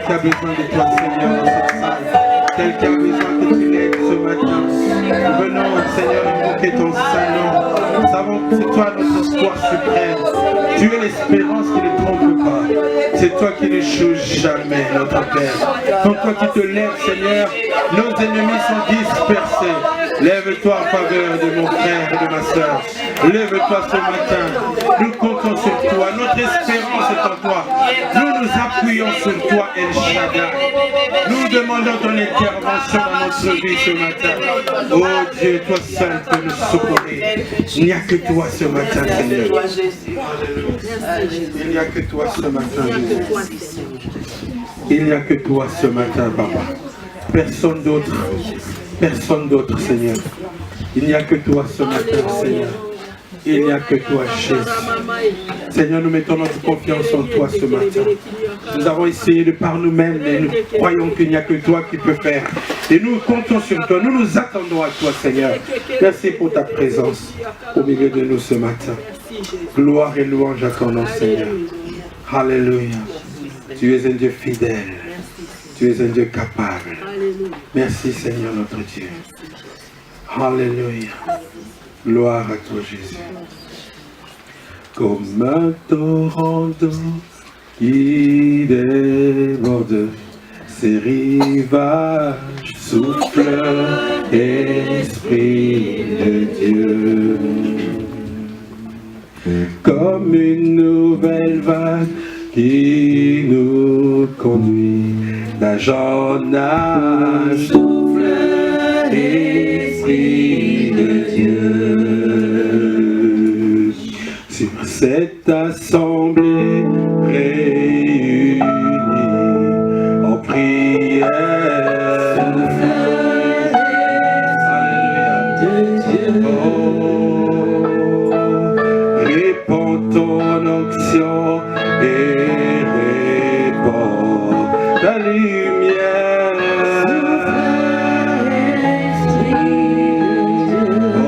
qui a besoin de toi, Seigneur, dans cette salle. Tel qui a besoin que tu l'aides ce matin. Venons, Seigneur, invoquer ton Saint-Nom. Nous savons que c'est toi notre espoir suprême. Tu es l'espérance qui ne trompe pas. C'est toi qui n'échoues jamais, notre Père. Quand toi qui te lèves, Seigneur, nos ennemis sont dispersés. Lève-toi en faveur de mon frère et de ma soeur. Lève-toi ce matin. Nous comptons sur toi. Notre espérance est en toi. Nous nous appuyons sur toi, El Shaddai. Nous demandons ton intervention dans notre vie ce matin. Oh Dieu, toi seul peux nous secourir. Il n'y a que toi ce matin, Seigneur. Il n'y a que toi ce matin, Jésus. Il n'y a que toi ce matin, Papa. Personne d'autre, Seigneur. Il n'y a que toi ce matin, Seigneur. Il n'y a que toi, Jésus. Seigneur, nous mettons notre confiance en toi ce matin. Nous avons essayé de par nous-mêmes, mais nous croyons qu'il n'y a que toi qui peux faire. Et nous comptons sur toi. Nous nous attendons à toi, Seigneur. Merci pour ta présence au milieu de nous ce matin. Gloire et louange à ton nom, Seigneur. Alléluia. Tu es un Dieu fidèle. Tu es un Dieu capable. Merci, Seigneur notre Dieu. Alléluia. Gloire à toi, Jésus. Comme un torrent d'eau qui déborde, ses rivages souffle, Esprit de Dieu. Comme une nouvelle vague qui nous conduit d'âge en âge, souffle, Esprit de Dieu. Sur cette assemblée réunie en prière, de Dieu, répands ton onction et répands ta lumière.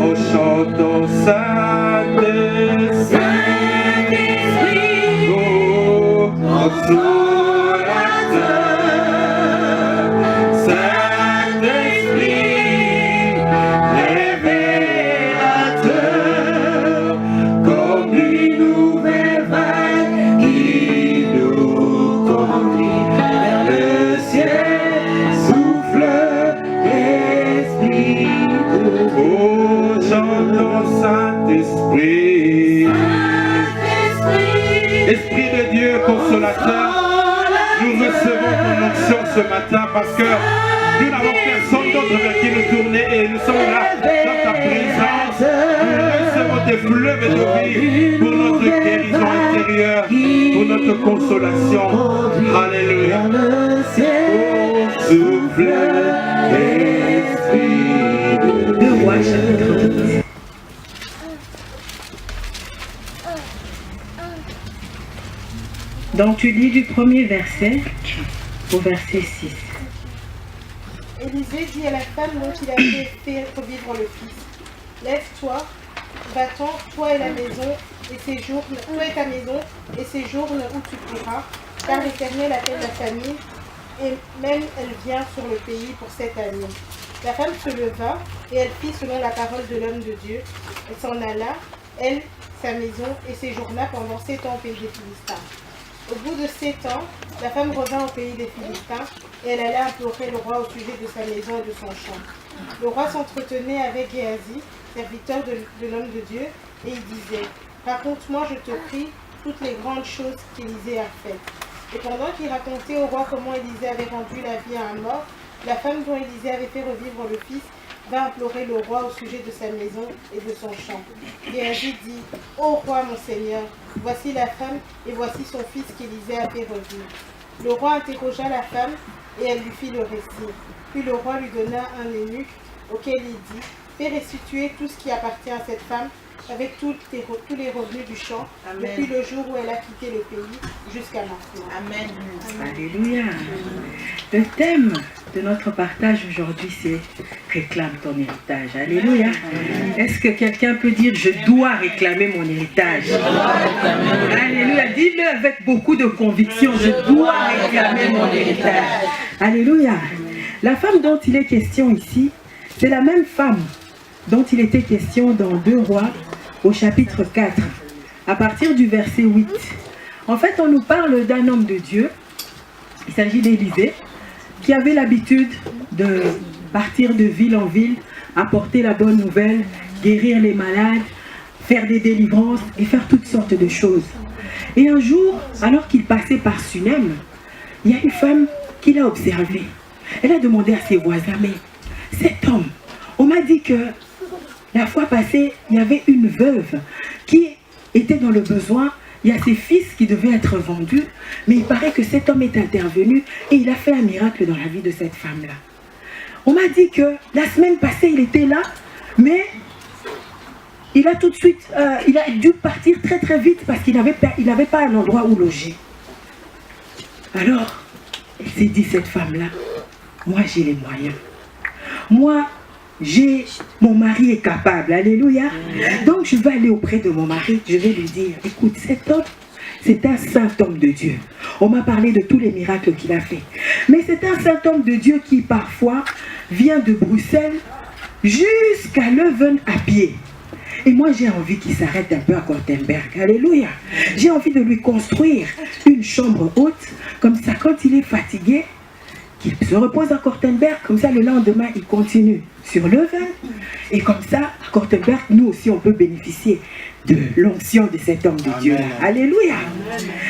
Oh, chantons Saint-Esprit, oh, consolateur, Saint-Esprit, révélateur, comme une nouvelle vague qui nous conduit vers le ciel, souffle, Esprit de Dieu. Oh, chantons Saint-Esprit, Esprit de Dieu consolateur, nous recevons ton onction ce matin parce que nous n'avons personne d'autre vers qui nous tourner et nous sommes là dans ta présence. Nous recevons tes fleuves de vie pour notre guérison intérieure, pour notre consolation. Alléluia. Oh, souffle, Esprit de Dieu. Donc tu lis du premier verset au verset 6. Élisée dit à la femme dont il avait fait revivre le fils: Lève-toi, va-t'en, toi et ta maison, et séjourne où tu pourras, car l'Éternel appelle la famine, et même elle vient sur le pays pour cette année. La femme se leva, et elle fit selon la parole de l'homme de Dieu. Elle s'en alla, elle, sa maison, et séjourna pendant 7 ans au pays des Philistins. Au bout de 7 ans, la femme revint au pays des Philistins, et elle alla implorer le roi au sujet de sa maison et de son champ. Le roi s'entretenait avec Géasi, serviteur de l'homme de Dieu, et il disait: Raconte-moi, je te prie, toutes les grandes choses qu'Élisée a faites. Et pendant qu'il racontait au roi comment Élisée avait rendu la vie à un mort, la femme dont Élisée avait fait revivre le fils va implorer le roi au sujet de sa maison et de son champ. Géasi dit: Ô roi, mon seigneur, voici la femme et voici son fils qu'Élisée a fait revivre. Le roi interrogea la femme et elle lui fit le récit. Puis le roi lui donna un eunuque auquel il dit: Fais restituer tout ce qui appartient à cette femme avec tous les revenus du champ, Amen, depuis le jour où elle a quitté le pays jusqu'à maintenant. Amen. Alléluia. Le thème de notre partage aujourd'hui, c'est réclame ton héritage. Alléluia. Est-ce que quelqu'un peut dire je dois réclamer mon héritage? Alléluia. Dis-le avec beaucoup de conviction, je dois réclamer mon héritage. Alléluia. La femme dont il est question ici, c'est la même femme dont il était question dans 2 Rois au chapitre 4, à partir du verset 8. En fait, on nous parle d'un homme de Dieu. Il s'agit d'Élisée, qui avait l'habitude de partir de ville en ville, apporter la bonne nouvelle, guérir les malades, faire des délivrances et faire toutes sortes de choses. Et un jour, alors qu'il passait par Sunem, il y a une femme qui l'a observé. Elle a demandé à ses voisins, mais cet homme, on m'a dit que la fois passée, il y avait une veuve qui était dans le besoin. Il y a ses fils qui devaient être vendus, mais il paraît que cet homme est intervenu et il a fait un miracle dans la vie de cette femme-là. On m'a dit que la semaine passée, il était là, mais il a tout de suite, il a dû partir très très vite parce qu'il n'avait pas un endroit où loger. Alors, elle s'est dit, cette femme-là, moi j'ai les moyens. Moi, mon mari est capable, alléluia. Donc je vais aller auprès de mon mari, je vais lui dire, écoute, cet homme, c'est un saint homme de Dieu. On m'a parlé de tous les miracles qu'il a fait. Mais c'est un saint homme de Dieu qui parfois vient de Bruxelles jusqu'à Leuven à pied. Et moi j'ai envie qu'il s'arrête un peu à Kortenberg, alléluia. J'ai envie de lui construire une chambre haute, comme ça quand il est fatigué, qu'il se repose à Kortenberg, comme ça le lendemain il continue sur Leuven, et comme ça à Kortenberg nous aussi on peut bénéficier de l'onction de cet homme de Dieu là. Alléluia.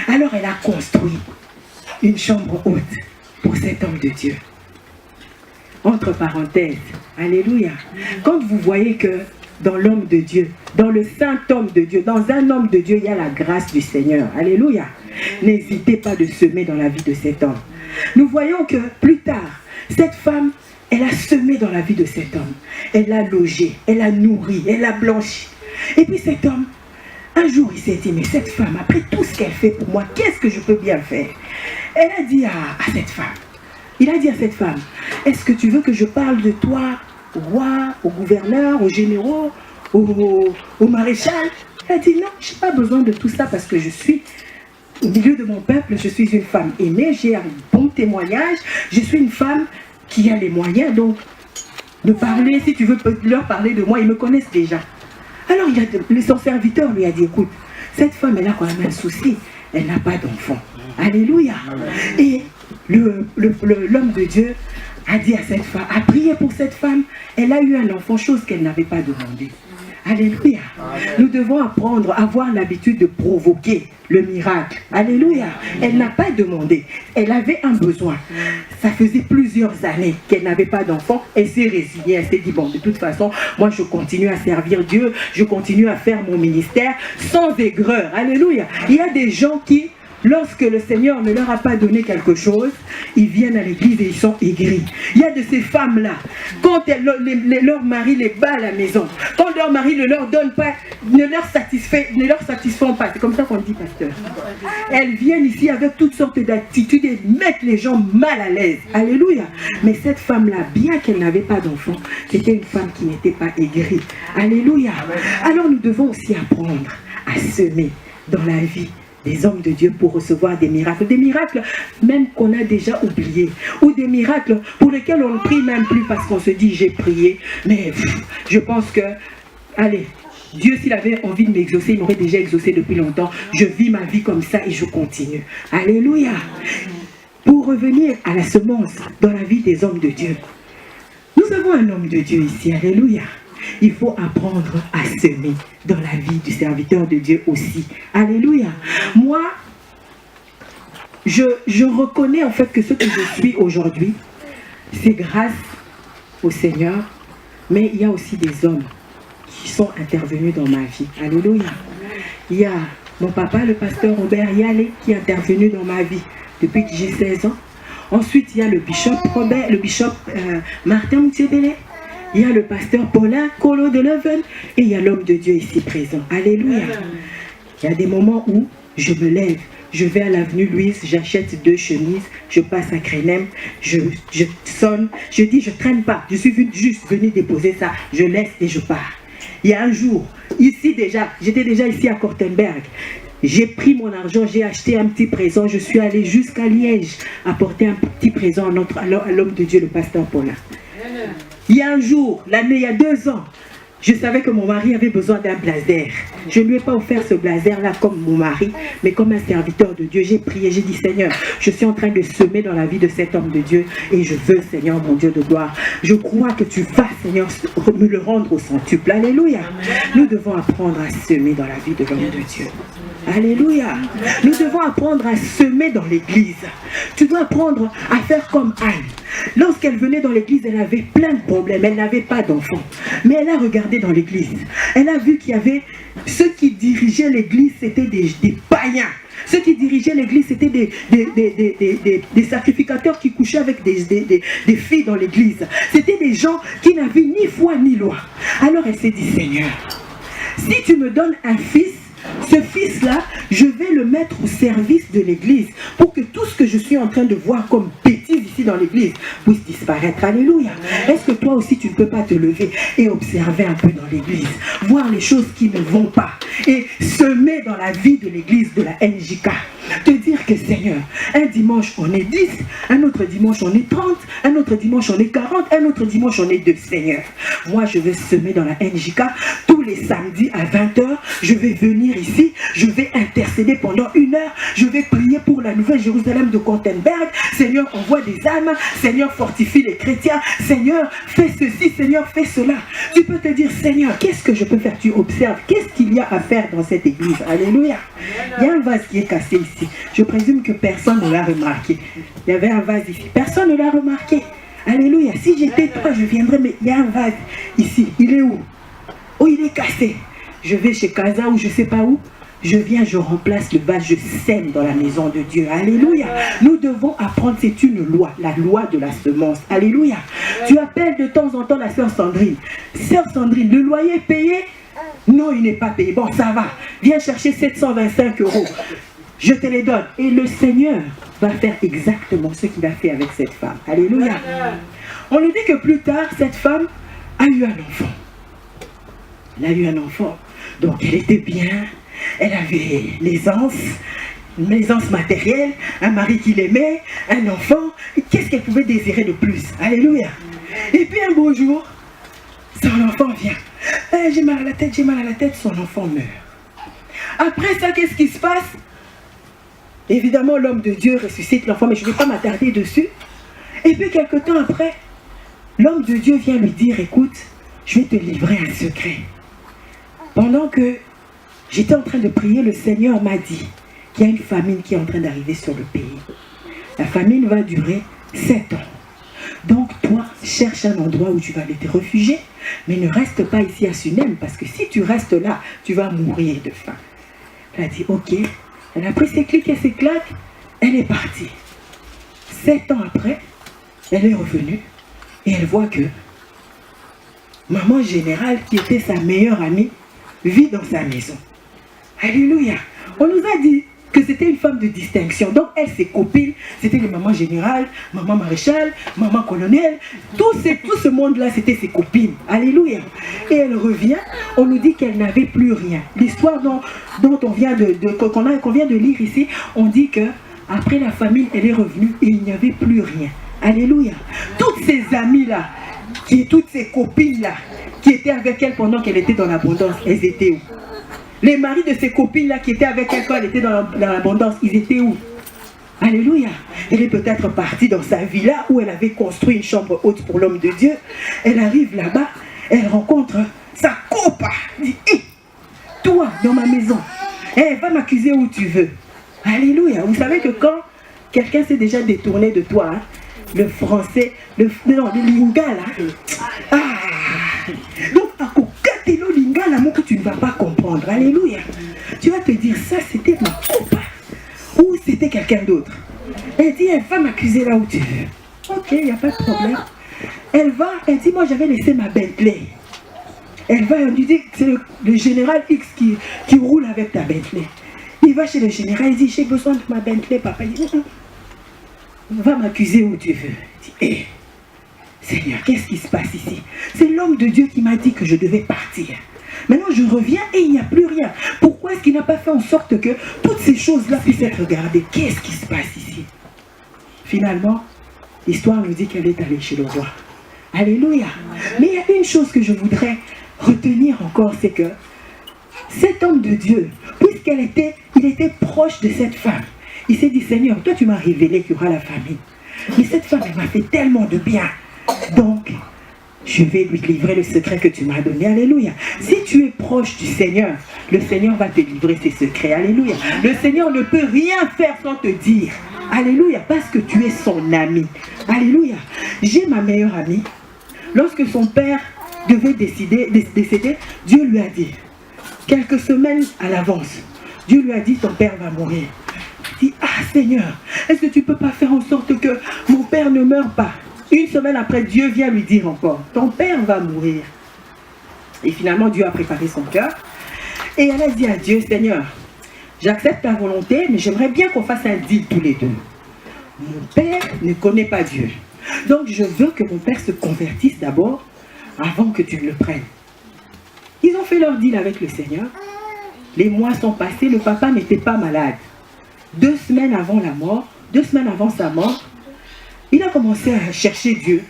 Alors elle a construit une chambre haute pour cet homme de Dieu. Entre parenthèses, alléluia. Quand vous voyez que dans l'homme de Dieu, dans le saint homme de Dieu, dans un homme de Dieu, il y a la grâce du Seigneur, alléluia. N'hésitez pas de semer dans la vie de cet homme. Nous voyons que plus tard, cette femme, elle a semé dans la vie de cet homme. Elle l'a logé, elle l'a nourri, elle l'a blanchi. Et puis cet homme, un jour, il s'est dit, mais cette femme, après tout ce qu'elle fait pour moi, qu'est-ce que je peux bien faire? Elle a dit à cette femme, il a dit à cette femme, est-ce que tu veux que je parle de toi au roi, au gouverneur, aux généraux, au maréchal? Elle a dit, non, je n'ai pas besoin de tout ça parce que je suis au milieu de mon peuple, je suis une femme aimée, j'ai un bon témoignage, je suis une femme qui a les moyens, donc de parler, si tu veux leur parler de moi, ils me connaissent déjà. Alors son serviteur lui a dit, écoute, cette femme, elle a quand même un souci, elle n'a pas d'enfant. Alléluia. Et l'homme de Dieu a dit à cette femme, a prié pour cette femme, elle a eu un enfant, chose qu'elle n'avait pas demandé. Alléluia. Nous devons apprendre à avoir l'habitude de provoquer le miracle. Alléluia. Elle n'a pas demandé. Elle avait un besoin. Ça faisait plusieurs années qu'elle n'avait pas d'enfant. Elle s'est résignée. Elle s'est dit, bon, de toute façon, moi je continue à servir Dieu. Je continue à faire mon ministère sans aigreur. Alléluia. Il y a des gens qui, lorsque le Seigneur ne leur a pas donné quelque chose, ils viennent à l'église et ils sont aigris. Il y a de ces femmes-là, quand leur mari les bat à la maison, quand leur mari ne leur donne pas, ne leur satisfont pas, c'est comme ça qu'on dit, pasteur. Elles viennent ici avec toutes sortes d'attitudes et mettent les gens mal à l'aise. Alléluia. Mais cette femme-là, bien qu'elle n'avait pas d'enfant, c'était une femme qui n'était pas aigrie. Alléluia. Alors nous devons aussi apprendre à semer dans la vie des hommes de Dieu pour recevoir des miracles même qu'on a déjà oubliés, ou des miracles pour lesquels on ne prie même plus parce qu'on se dit j'ai prié, mais je pense que, allez, Dieu s'il avait envie de m'exaucer, il m'aurait déjà exaucé depuis longtemps. Je vis ma vie comme ça et je continue. Alléluia. Pour revenir à la semence dans la vie des hommes de Dieu, nous avons un homme de Dieu ici, alléluia. Il faut apprendre à semer dans la vie du serviteur de Dieu aussi. Alléluia. Moi, je reconnais en fait que ce que je suis aujourd'hui, c'est grâce au Seigneur, mais il y a aussi des hommes qui sont intervenus dans ma vie. Alléluia. Il y a mon papa, le pasteur Robert Yalé, qui est intervenu dans ma vie depuis que j'ai 16 ans. Ensuite, il y a le bishop Martin Moutiébélé. Il y a le pasteur Paulin Colo de Leuven et il y a l'homme de Dieu ici présent. Alléluia. Il y a des moments où je me lève je vais à l'avenue Louise, j'achète 2 chemises, je passe à Crénem, je sonne, je dis, je traîne pas, je suis juste venue déposer ça, je laisse et je pars. Il y a un jour, ici déjà, j'étais déjà ici à Kortenberg, j'ai pris mon argent, j'ai acheté un petit présent, je suis allée jusqu'à Liège apporter un petit présent à l'homme de Dieu, le pasteur Paulin. Il y a un jour, l'année, il y a 2 ans, je savais que mon mari avait besoin d'un blazer. Je ne lui ai pas offert ce blazer-là comme mon mari, mais comme un serviteur de Dieu. J'ai prié, j'ai dit, Seigneur, je suis en train de semer dans la vie de cet homme de Dieu et je veux, Seigneur, mon Dieu de gloire. Je crois que tu vas, Seigneur, me le rendre au centuple. Alléluia. Nous devons apprendre à semer dans la vie de l'homme de Dieu. Alléluia. Nous devons apprendre à semer dans l'église. Tu dois apprendre à faire comme Anne. Lorsqu'elle venait dans l'église, elle avait plein de problèmes. Elle n'avait pas d'enfants. Mais elle a regardé dans l'église. Elle a vu qu'il y avait ceux qui dirigeaient l'église, c'était des païens. Ceux qui dirigeaient l'église, c'était des sacrificateurs qui couchaient avec des filles dans l'église. C'était des gens qui n'avaient ni foi ni loi. Alors elle s'est dit, Seigneur, si tu me donnes un fils, ce fils-là, je vais le mettre au service de l'église pour que tout ce que je suis en train de voir comme bêtise ici dans l'église puisse disparaître. Alléluia. Est-ce que toi aussi tu ne peux pas te lever et observer un peu dans l'église, voir les choses qui ne vont pas et semer dans la vie de l'église de la NJK? Te dire que Seigneur, un dimanche on est 10, un autre dimanche on est 30, un autre dimanche on est 40, un autre dimanche on est 2. Seigneur, moi je vais semer dans la NJK tous les samedis à 20h, je vais venir ici, je vais intercéder pendant 1 heure, je vais prier pour la nouvelle Jérusalem de Kortenberg. Seigneur, envoie des âmes, Seigneur, fortifie les chrétiens, Seigneur, fais ceci, Seigneur, fais cela. Tu peux te dire, Seigneur, qu'est-ce que je peux faire? Tu observes, qu'est-ce qu'il y a à faire dans cette église? Alléluia. Il y a un vase qui est cassé ici. Je présume que personne ne l'a remarqué. Il y avait un vase ici. Personne ne l'a remarqué. Alléluia. Si j'étais toi, je viendrais, mais il y a un vase ici. Il est où? Oh, il est cassé. Je vais chez Casa ou je ne sais pas où. Je viens, je remplace le vase, je sème dans la maison de Dieu. Alléluia. Nous devons apprendre, c'est une loi, la loi de la semence. Alléluia. Tu appelles de temps en temps la sœur Sandrine. Sœur Sandrine, le loyer est payé? Non, il n'est pas payé. Bon, ça va. Viens chercher 725 €. Je te les donne. Et le Seigneur va faire exactement ce qu'il a fait avec cette femme. Alléluia. On nous dit que plus tard, cette femme a eu un enfant. Elle a eu un enfant. Donc, elle était bien. Elle avait l'aisance matérielle, un mari qui l'aimait, un enfant. Qu'est-ce qu'elle pouvait désirer de plus? Alléluia. Et puis un beau jour, son enfant vient. J'ai mal à la tête, j'ai mal à la tête. Son enfant meurt. Après ça, qu'est-ce qui se passe? Évidemment, l'homme de Dieu ressuscite l'enfant, mais je ne vais pas m'attarder dessus. Et puis, quelque temps après, l'homme de Dieu vient lui dire, écoute, je vais te livrer un secret. Pendant que j'étais en train de prier, le Seigneur m'a dit qu'il y a une famine qui est en train d'arriver sur le pays. La famine va durer 7 ans. Donc, toi, cherche un endroit où tu vas aller te réfugier, mais ne reste pas ici à Sunem, parce que si tu restes là, tu vas mourir de faim. Elle a dit, ok. Elle a pris ses clics et ses claques, elle est partie. 7 ans après, elle est revenue et elle voit que maman générale, qui était sa meilleure amie, vit dans sa maison. Alléluia. On nous a dit que c'était une femme de distinction. Donc elle, ses copines, c'était les mamans générales, maman maréchal, maman colonel. Tout ce monde-là, c'était ses copines. Alléluia. Et elle revient, on nous dit qu'elle n'avait plus rien. L'histoire dont on vient qu'on vient de lire ici, on dit que après la famine, elle est revenue et il n'y avait plus rien. Alléluia. Toutes ces amies-là, toutes ces copines-là, qui étaient avec elle pendant qu'elle était dans l'abondance, elles étaient où? Les maris de ses copines-là qui étaient avec elle quand elle était dans l'abondance, ils étaient où? Alléluia. Elle est peut-être partie dans sa villa où elle avait construit une chambre haute pour l'homme de Dieu. Elle arrive là-bas, elle rencontre sa copa. Elle dit, hé, toi, dans ma maison, va m'accuser où tu veux. Alléluia. Vous savez que quand quelqu'un s'est déjà détourné de toi, hein, le français, le lingala. Donc, à le lingala, que tu ne vas pas comprendre. Alléluia. Tu vas te dire, ça c'était ma copa. Ou c'était quelqu'un d'autre. Elle dit, elle va m'accuser là où tu veux. Ok, il n'y a pas de problème. Elle dit, moi j'avais laissé ma Bentley. Elle lui dit, c'est le général X qui roule avec ta Bentley. Il va chez le général, il dit, j'ai besoin de ma Bentley, papa. Il dit, va m'accuser où tu veux. Il dit, Seigneur, qu'est-ce qui se passe ici? C'est l'homme de Dieu qui m'a dit que je devais partir. Maintenant, je reviens et il n'y a plus rien. Pourquoi est-ce qu'il n'a pas fait en sorte que toutes ces choses-là puissent être regardées? Qu'est-ce qui se passe ici? Finalement, l'histoire nous dit qu'elle est allée chez le roi. Alléluia. Mais il y a une chose que je voudrais retenir encore, c'est que cet homme de Dieu, puisqu'il était proche de cette femme, il s'est dit, Seigneur, toi tu m'as révélé qu'il y aura la famine. Mais cette femme, elle m'a fait tellement de bien. Donc, je vais lui livrer le secret que tu m'as donné. Alléluia. Si tu es proche du Seigneur, le Seigneur va te livrer ses secrets. Alléluia. Le Seigneur ne peut rien faire sans te dire. Alléluia. Parce que tu es son ami. Alléluia. J'ai ma meilleure amie. Lorsque son père devait décéder, Dieu lui a dit, quelques semaines à l'avance, Dieu lui a dit, ton père va mourir. Il dit, ah Seigneur, est-ce que tu ne peux pas faire en sorte que mon père ne meure pas? Une semaine après, Dieu vient lui dire encore, ton père va mourir. Et finalement, Dieu a préparé son cœur. Et elle a dit à Dieu, Seigneur, j'accepte ta volonté, mais j'aimerais bien qu'on fasse un deal tous les deux. Mon père ne connaît pas Dieu. Donc, je veux que mon père se convertisse d'abord, avant que tu le prennes. Ils ont fait leur deal avec le Seigneur. Les mois sont passés, le papa n'était pas malade. 2 semaines avant la mort, 2 semaines avant sa mort, il a commencé à chercher Dieu.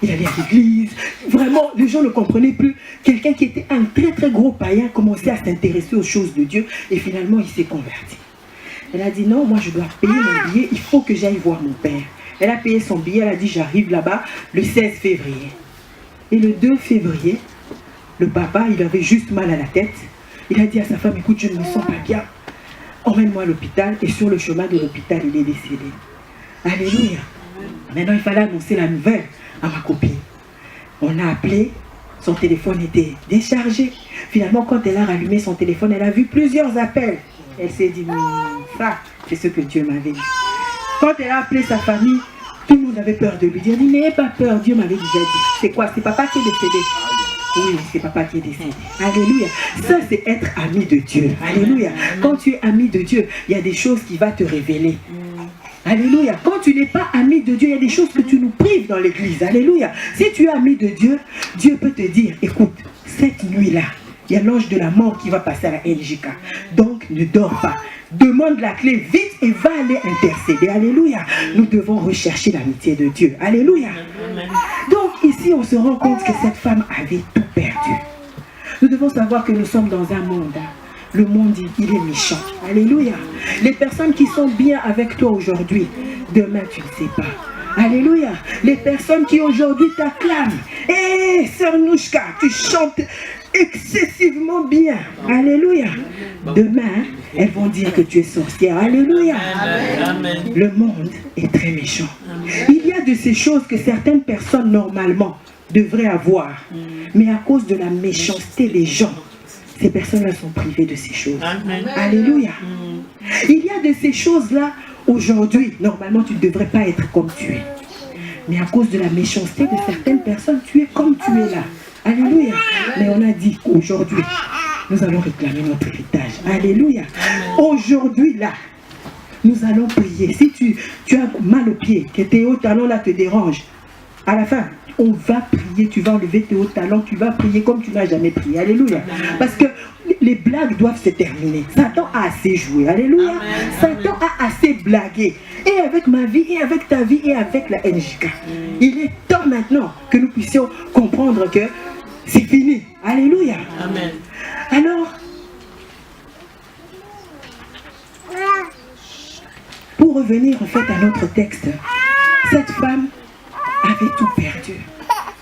Il allait à l'église. Vraiment, les gens ne comprenaient plus. Quelqu'un qui était un très très gros païen commençait à s'intéresser aux choses de Dieu. Et finalement, il s'est converti. Elle a dit, non, moi je dois payer mon billet. Il faut que j'aille voir mon père. Elle a payé son billet. Elle a dit, j'arrive là-bas le 16 février. Et le 2 février, le papa, il avait juste mal à la tête. Il a dit à sa femme, écoute, je ne me sens pas bien. Emmène-moi à l'hôpital. Et sur le chemin de l'hôpital, il est décédé. Alléluia. Maintenant, il fallait annoncer la nouvelle à ma copine. On a appelé, son téléphone était déchargé. Finalement, quand elle a rallumé son téléphone, elle a vu plusieurs appels. Elle s'est dit, ça, c'est ce que Dieu m'avait dit. Quand elle a appelé sa famille, tout le monde avait peur de lui dire, mais n'ayez pas peur, Dieu m'avait déjà dit. C'est quoi? C'est papa qui est décédé. Oui, c'est papa qui est décédé. Alléluia. Ça, c'est être ami de Dieu. Alléluia. Quand tu es ami de Dieu, il y a des choses qui vont te révéler. Alléluia. Quand tu n'es pas ami de Dieu, il y a des choses que tu nous prives dans l'église. Alléluia. Si tu es ami de Dieu, Dieu peut te dire, écoute, cette nuit-là, il y a l'ange de la mort qui va passer à la NJK. Donc, ne dors pas. Demande la clé vite et va aller intercéder. Alléluia. Nous devons rechercher l'amitié de Dieu. Alléluia. Donc, ici, on se rend compte que cette femme avait tout perdu. Nous devons savoir que nous sommes dans un monde. Le monde, il est méchant. Alléluia. Les personnes qui sont bien avec toi aujourd'hui, demain, tu ne sais pas. Alléluia. Les personnes qui aujourd'hui t'acclament. Hé, sœur Nouchka, tu chantes excessivement bien. Alléluia. Demain, elles vont dire que tu es sorcière. Alléluia. Amen. Le monde est très méchant. Il y a de ces choses que certaines personnes, normalement, devraient avoir. Mais à cause de la méchanceté des gens, ces personnes-là sont privées de ces choses. Amen. Alléluia. Il y a de ces choses-là, aujourd'hui, normalement, tu ne devrais pas être comme tu es. Mais à cause de la méchanceté de certaines personnes, tu es comme tu es là. Alléluia. Mais on a dit qu'aujourd'hui, nous allons réclamer notre héritage. Alléluia. Aujourd'hui, là, nous allons prier. Si tu as mal aux pieds, que tes hauts talons là te dérangent, à la fin, on va prier, tu vas enlever tes hauts talons, tu vas prier comme tu n'as jamais prié. Alléluia. Parce que les blagues doivent se terminer. Satan a assez joué. Alléluia. Satan a assez blagué. Et avec ma vie, et avec ta vie, et avec la NJK. Il est temps maintenant que nous puissions comprendre que c'est fini. Alléluia. Amen. Alors, pour revenir en fait à notre texte, cette femme avait tout perdu.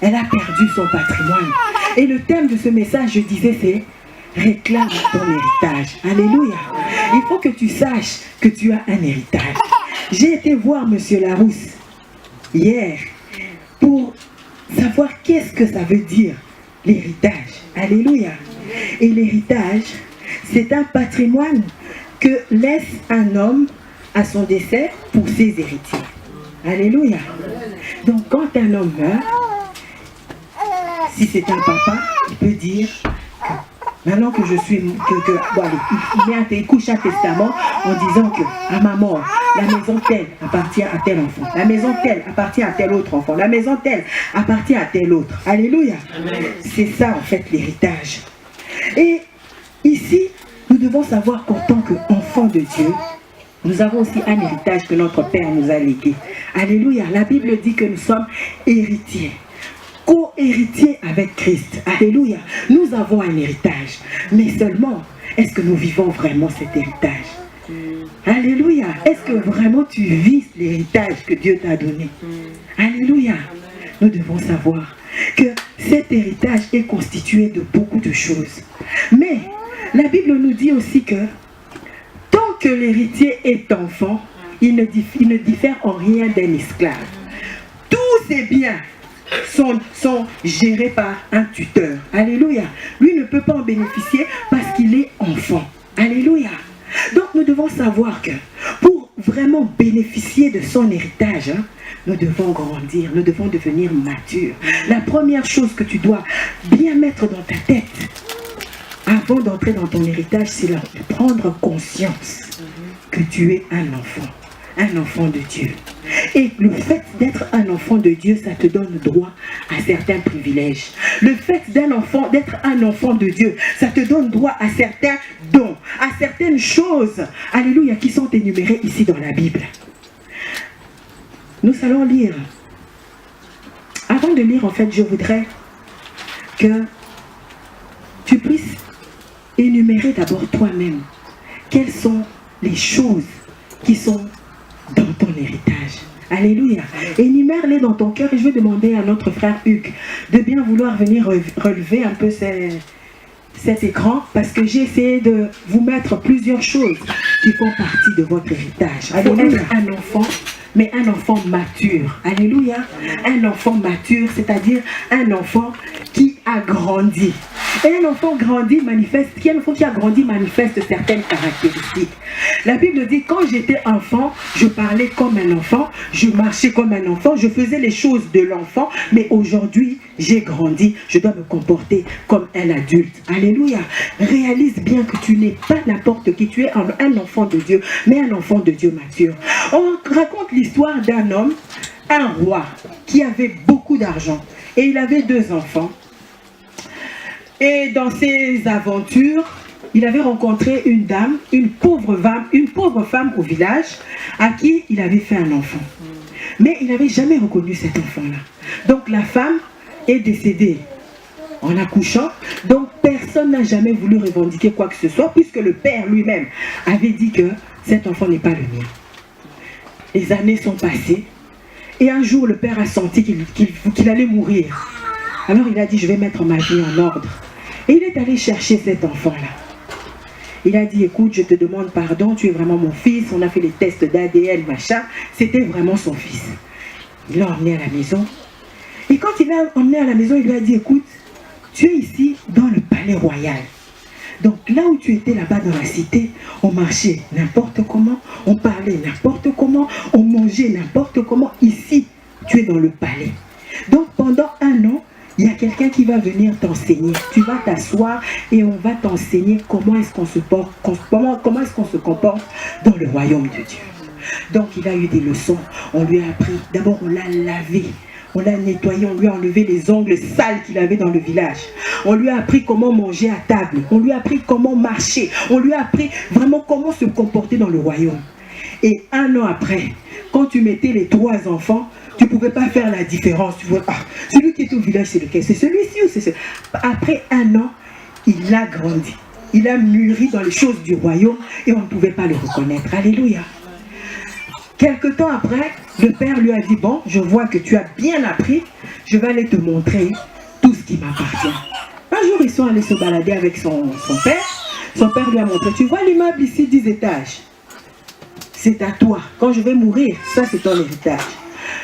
Elle a perdu son patrimoine. Et le thème de ce message, je disais, c'est réclame ton héritage. Alléluia. Il faut que tu saches que tu as un héritage. J'ai été voir Monsieur Larousse hier pour savoir qu'est-ce que ça veut dire l'héritage. Alléluia. Et l'héritage, c'est un patrimoine que laisse un homme à son décès pour ses héritiers. Alléluia. Donc quand un homme meurt, si c'est un papa, il peut dire Maintenant que je suis... bon, allez, il couche un testament en disant que à ma mort, la maison telle appartient à tel enfant. La maison telle appartient à tel autre enfant. La maison telle appartient à tel autre. Alléluia. C'est ça en fait l'héritage. Et ici, nous devons savoir qu'en tant qu'enfants de Dieu, nous avons aussi un héritage que notre Père nous a légué. Alléluia. La Bible dit que nous sommes héritiers. Co-héritiers avec Christ. Alléluia. Nous avons un héritage. Mais seulement, est-ce que nous vivons vraiment cet héritage? Alléluia. Est-ce que vraiment tu vis l'héritage que Dieu t'a donné? Alléluia. Nous devons savoir que cet héritage est constitué de beaucoup de choses. Mais la Bible nous dit aussi que tant que l'héritier est enfant, il ne diffère en rien d'un esclave. Tous ses biens sont gérés par un tuteur. Alléluia. Lui ne peut pas en bénéficier parce qu'il est enfant. Alléluia. Donc nous devons savoir que pour vraiment bénéficier de son héritage, nous devons grandir, nous devons devenir matures. La première chose que tu dois bien mettre dans ta tête avant d'entrer dans ton héritage, c'est de prendre conscience que tu es un enfant de Dieu. Et le fait d'être un enfant de Dieu, ça te donne droit à certains privilèges. Le fait d'être un enfant de Dieu, ça te donne droit à certains dons, à certaines choses, alléluia, qui sont énumérées ici dans la Bible. Nous allons lire. Avant de lire, en fait, je voudrais que tu puisses énumérer d'abord toi-même quelles sont les choses qui sont dans ton héritage. Alléluia. Énumère-les dans ton cœur et je vais demander à notre frère Hugues de bien vouloir venir relever un peu cet écran parce que j'ai essayé de vous mettre plusieurs choses qui font partie de votre héritage. Alléluia. Un enfant, mais un enfant mature. Alléluia. Un enfant mature, c'est-à-dire un enfant qui a grandi. Et un enfant qui a grandi manifeste certaines caractéristiques. La Bible dit, quand j'étais enfant, je parlais comme un enfant, je marchais comme un enfant, je faisais les choses de l'enfant, mais aujourd'hui, j'ai grandi, je dois me comporter comme un adulte. Alléluia. Réalise bien que tu n'es pas n'importe qui, tu es un enfant de Dieu, mais un enfant de Dieu mature. On raconte l'histoire d'un homme, un roi, qui avait beaucoup d'argent, et il avait 2 enfants. Et dans ses aventures, il avait rencontré une dame, une pauvre femme au village, à qui il avait fait un enfant. Mais il n'avait jamais reconnu cet enfant-là. Donc la femme est décédée en accouchant. Donc personne n'a jamais voulu revendiquer quoi que ce soit, puisque le père lui-même avait dit que cet enfant n'est pas le mien. Les années sont passées, et un jour le père a senti qu'il allait mourir. Alors il a dit, je vais mettre ma vie en ordre. Et il est allé chercher cet enfant-là. Il a dit, écoute, je te demande pardon, tu es vraiment mon fils. On a fait les tests d'ADN, machin. C'était vraiment son fils. Il l'a emmené à la maison. Et quand il l'a emmené à la maison, il lui a dit, écoute, tu es ici dans le palais royal. Donc là où tu étais là-bas dans la cité, on marchait n'importe comment, on parlait n'importe comment, on mangeait n'importe comment. Ici, tu es dans le palais. Donc pendant 1 an, il y a quelqu'un qui va venir t'enseigner. Tu vas t'asseoir et on va t'enseigner comment est-ce qu'on se porte, comment est-ce qu'on se comporte dans le royaume de Dieu. Donc il a eu des leçons. On lui a appris. D'abord on l'a lavé. On l'a nettoyé, on lui a enlevé les ongles sales qu'il avait dans le village. On lui a appris comment manger à table. On lui a appris comment marcher. On lui a appris vraiment comment se comporter dans le royaume. Et 1 an après, quand tu mettais les 3 enfants, tu ne pouvais pas faire la différence. Tu vois, celui qui est au village, c'est lequel? C'est celui-ci ou c'est celui? Après 1 an, il a grandi. Il a mûri dans les choses du royaume et on ne pouvait pas le reconnaître. Alléluia. Quelque temps après, le père lui a dit, bon, je vois que tu as bien appris, je vais aller te montrer tout ce qui m'appartient. Un jour, ils sont allés se balader avec son père. Son père lui a montré, tu vois l'immeuble ici, 10 étages. C'est à toi. Quand je vais mourir, ça c'est ton héritage.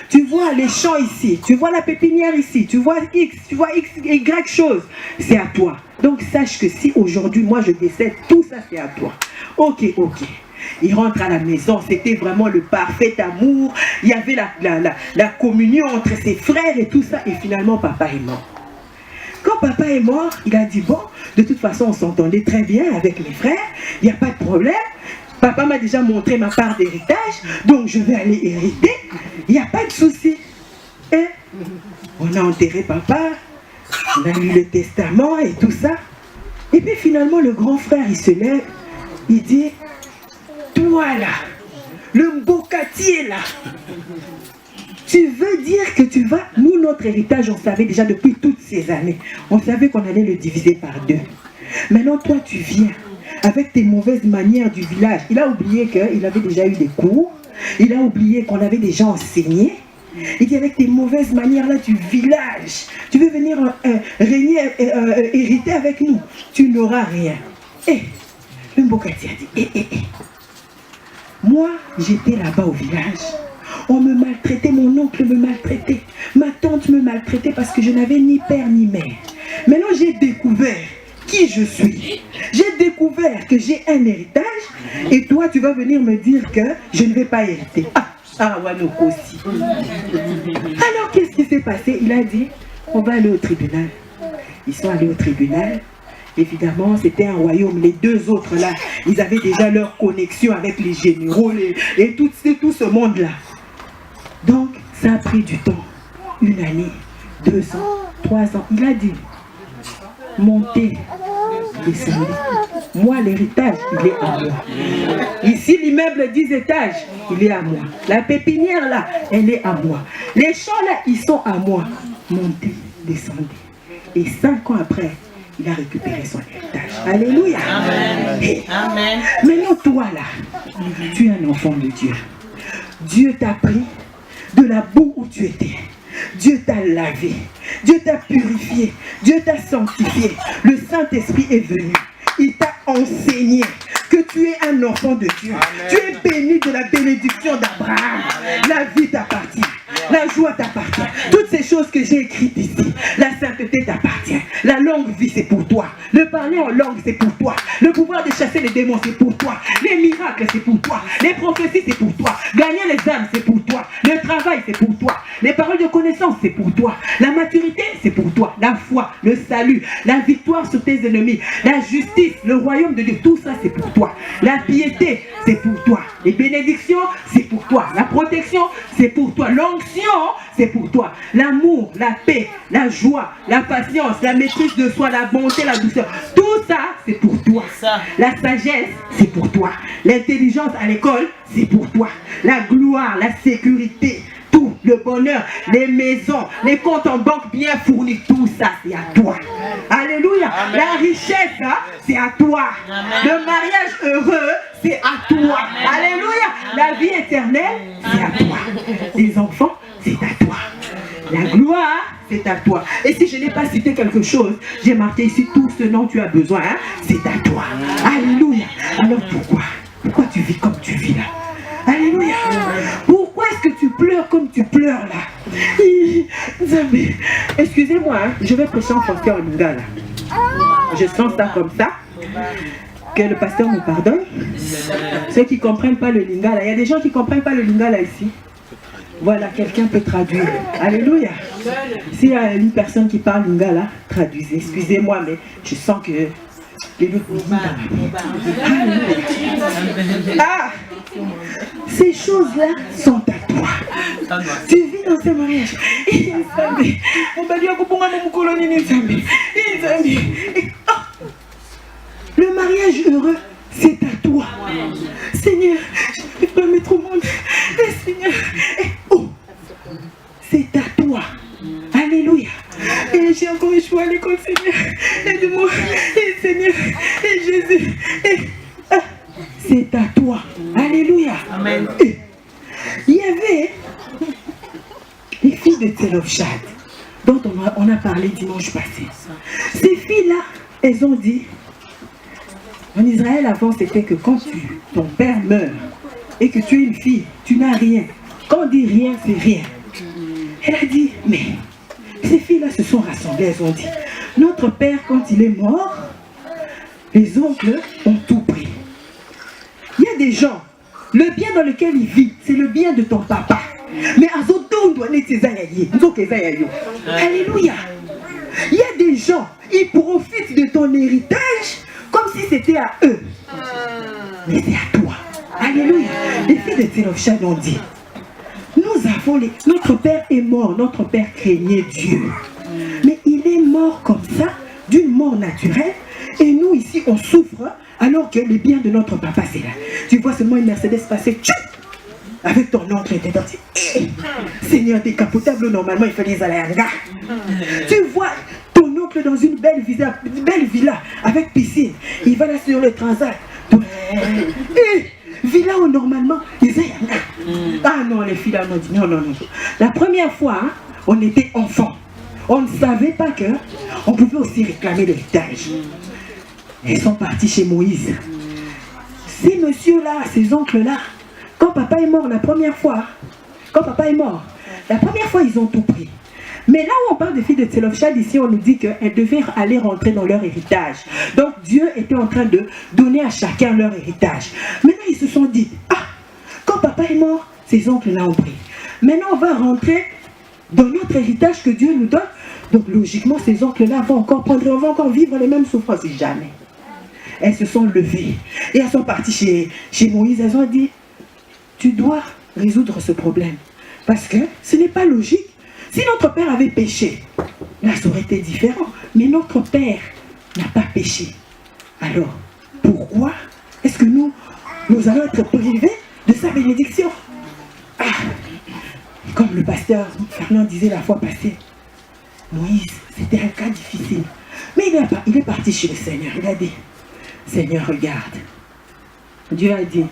Tu vois les champs ici, tu vois la pépinière ici, tu vois X, Y chose, c'est à toi. Donc sache que si aujourd'hui moi je décède, tout ça c'est à toi. Ok. Il rentre à la maison, c'était vraiment le parfait amour. Il y avait la communion entre ses frères et tout ça. Et finalement, papa est mort. Quand papa est mort, il a dit, bon, de toute façon, on s'entendait très bien avec mes frères, il n'y a pas de problème. Papa m'a déjà montré ma part d'héritage, donc je vais aller hériter, il n'y a pas de souci. Et on a enterré papa, on a lu le testament et tout ça. Et puis finalement, le grand frère, il se lève, il dit, toi là, le Mbokati là, tu veux dire que tu vas... Nous, notre héritage, on savait déjà depuis toutes ces années. On savait qu'on allait le diviser par 2. Maintenant, toi, tu viens avec tes mauvaises manières du village. Il a oublié qu'il avait déjà eu des cours. Il a oublié qu'on avait déjà enseigné. Il dit, avec tes mauvaises manières là du village, tu veux venir régner, hériter avec nous. Tu n'auras rien. Et le Mbokati a dit, moi, j'étais là-bas au village. On me maltraitait, mon oncle me maltraitait, ma tante me maltraitait parce que je n'avais ni père ni mère. Maintenant, j'ai découvert qui je suis. J'ai découvert que j'ai un héritage et toi, tu vas venir me dire que je ne vais pas hériter. Wanoko aussi. Alors, qu'est-ce qui s'est passé? Il a dit, on va aller au tribunal. Ils sont allés au tribunal. Évidemment, c'était un royaume. Les deux autres là, ils avaient déjà leur connexion avec les généraux et tout ce monde-là. Donc, ça a pris du temps. 1 année, 2 ans, 3 ans. Il a dit, montez, descendez. Moi, l'héritage, il est à moi. Ici, l'immeuble 10 étages, il est à moi. La pépinière là, elle est à moi. Les champs là, ils sont à moi. Montez, descendez. Et 5 ans après, il a récupéré son héritage. Alléluia. Amen. Et Amen. maintenant, toi là, tu es un enfant de Dieu. Dieu t'a pris de la boue où tu étais. Dieu t'a lavé. Dieu t'a purifié. Dieu t'a sanctifié. Le Saint-Esprit est venu. Il t'a enseigné que tu es un enfant de Dieu. Amen. Tu es béni de la bénédiction d'Abraham. La vie t'appartient. La joie t'appartient. Toutes ces choses que j'ai écrites ici, la sainteté t'appartient. La longue vie, c'est pour toi. Le parler en langue, c'est pour toi. Le pouvoir de chasser les démons, c'est pour toi. Les miracles, c'est pour toi. Les prophéties, c'est pour toi. Gagner les âmes, c'est pour toi. Le travail, c'est pour toi. Les paroles de connaissance, c'est pour toi. La maturité, c'est pour toi. La foi, le salut, la victoire sur tes ennemis, la justice, le royaume de Dieu, tout ça, c'est pour toi. La piété, c'est pour toi. Les bénédictions, c'est pour toi. La protection, c'est pour toi. L'onction, c'est pour toi. L'amour, la paix, la joie, la patience, la maîtrise de soi, la bonté, la douceur. Tout ça, c'est pour toi. La sagesse, c'est pour toi. L'intelligence à l'école, c'est pour toi. La gloire, la sécurité, tout, le bonheur, les maisons, les comptes en banque bien fournis, tout ça, c'est à toi. Alléluia. Amen. La richesse, hein, c'est à toi. Amen. Le mariage heureux, c'est à toi. Amen. Alléluia. La vie éternelle, c'est à toi. Les enfants, c'est à toi. La gloire, c'est à toi. Et si je n'ai pas cité quelque chose, j'ai marqué ici tout ce dont tu as besoin, hein, c'est à toi. Alléluia. Alors pourquoi tu vis comme tu vis là? Alléluia. Pourquoi est-ce que tu pleures comme tu pleures là? Excusez-moi, hein, je vais prêcher en français en lingala. Je sens ça comme ça. Que le pasteur me pardonne. Ceux qui ne comprennent pas le lingala. Il y a des gens qui ne comprennent pas le lingala ici. Voilà, quelqu'un peut traduire. Alléluia. S'il y a une personne qui parle lingala, traduisez. Excusez-moi, mais je sens que les autres ces choses-là sont à toi. Tu vis dans ce mariage. Le mariage heureux, c'est à toi. Seigneur, je ne peux pas mettre au monde. Seigneur, c'est à toi. Alléluia. Et j'ai encore échoué à l'école, Seigneur. Aide-moi. Et Seigneur, et Jésus. C'est à toi. Alléluia. Amen. Il y avait les filles de Tselofchad, dont on a parlé dimanche passé. Ces filles-là, elles ont dit, en Israël avant, c'était que quand ton père meurt et que tu es une fille, tu n'as rien. Quand on dit rien, c'est rien. Elle a dit, mais ces filles-là se sont rassemblées, elles ont dit, notre père, quand il est mort, les oncles ont tout pris. Il y a des gens, le bien dans lequel il vit, c'est le bien de ton papa. Mais Azoto, on doit être ses aïeux. Alléluia. Il y a des gens, ils profitent de ton héritage comme si c'était à eux. Mais c'est à toi. Alléluia. Les filles de Télopchad ont dit, notre père est mort, notre père craignait Dieu. Mais il est mort comme ça, d'une mort naturelle. Et nous ici, on souffre alors que les biens de notre papa, c'est là. Tu vois seulement une Mercedes passer, avec ton oncle et tes dents. Seigneur, décapotable, normalement, il fallait aller à Anga. Tu vois ton oncle dans une belle villa avec piscine. Il va là sur le transat. Villa où normalement, ils aient Anga. Ah non, les filles là, on dit non, non, non. La première fois, hein, on était enfants. On ne savait pas qu'on pouvait aussi réclamer l'héritage. Ils sont partis chez Moïse. Ces messieurs-là, ces oncles-là, quand papa est mort la première fois, la première fois, ils ont tout pris. Mais là où on parle des filles de Télopchad, ici, on nous dit qu'elles devaient aller rentrer dans leur héritage. Donc Dieu était en train de donner à chacun leur héritage. Maintenant, ils se sont dit, ah, quand papa est mort, ces oncles-là ont pris. Maintenant, on va rentrer dans notre héritage que Dieu nous donne. Donc logiquement, ces oncles-là vont encore prendre, on va encore vivre les mêmes souffrances. Jamais. Elles se sont levées et elles sont parties chez Moïse. Elles ont dit, tu dois résoudre ce problème. Parce que ce n'est pas logique. Si notre père avait péché, là ça aurait été différent. Mais notre père n'a pas péché. Alors, pourquoi est-ce que nous allons être privés de sa bénédiction? Ah, comme le pasteur Fernand disait la fois passée, Moïse, c'était un cas difficile. Mais il est parti chez le Seigneur. Il a dit, Seigneur, regarde. Dieu a dit,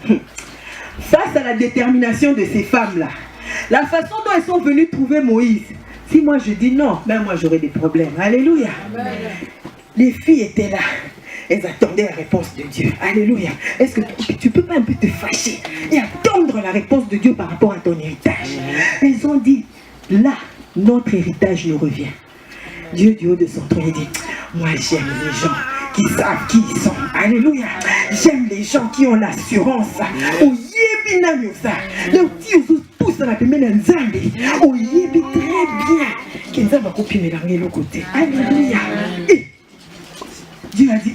face à la détermination de ces femmes-là, la façon dont elles sont venues trouver Moïse, si moi je dis non, ben moi j'aurais des problèmes. Alléluia. Amen. Les filles étaient là. Elles attendaient la réponse de Dieu. Alléluia. Est-ce que tu peux pas un peu te fâcher et attendre la réponse de Dieu par rapport à ton héritage? Elles ont dit, là, notre héritage nous revient. Dieu du haut de son trône dit, moi j'aime les gens qui savent qui ils sont. Alléluia. J'aime les gens qui ont l'assurance. On yebi na ça. Donc si vous poussez dans la pembe na nzambe, on yebi très bien. Kenza va copier mélanger l'autre côté. Alléluia. Et Dieu a dit,